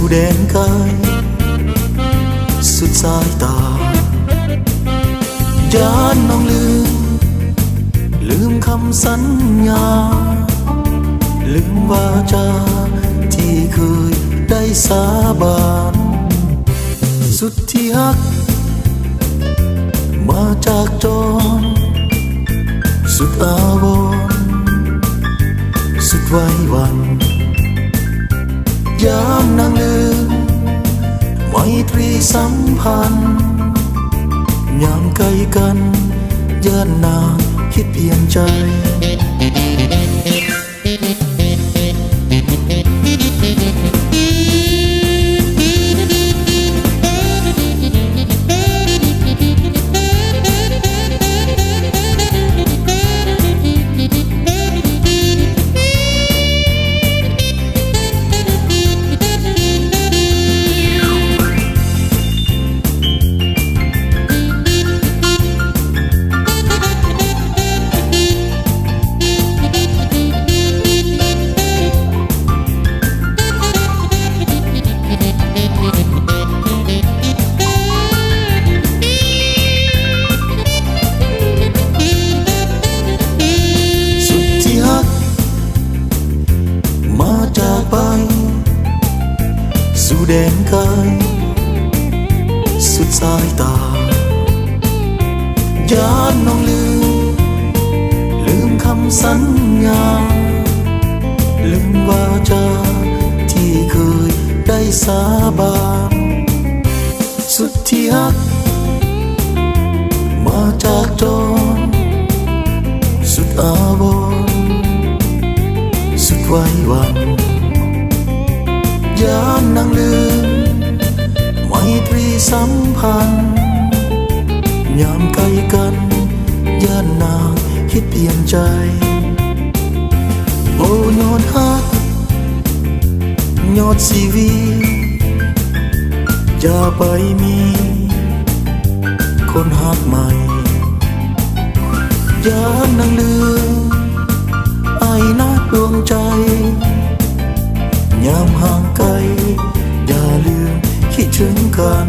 แดนไกลสุดสายตาย้านน้องลืมคำสัญญาลืมวาจาที่เคยได้สาบานสุดที่ฮักมาจากจรสุดอาวรณ์สุดไว้วันยามนางลืมไมตรีสัมพันธ์ยามไกลกันย่านนางคิดเปลี่ยนใจสู่แดนไกลสุดสายตาย้านน้องลืมคำสัญญาลืมวาจาที่เคยได้สาบานสุดที่ฮักมาจากจรสุดอาวรณ์สุดไว้วันยามนางลืมไมตรีสัมพันธ์ยามไกลกันย่านนางคิดเปลี่ยนใจโอ้ยอดฮักยอดชีวิตอย่าไปมีคนฮักใหม่ยามนางลืมไอ้นัดดวงใจยามห่างไกลอย่าลืมคิดถึงกัน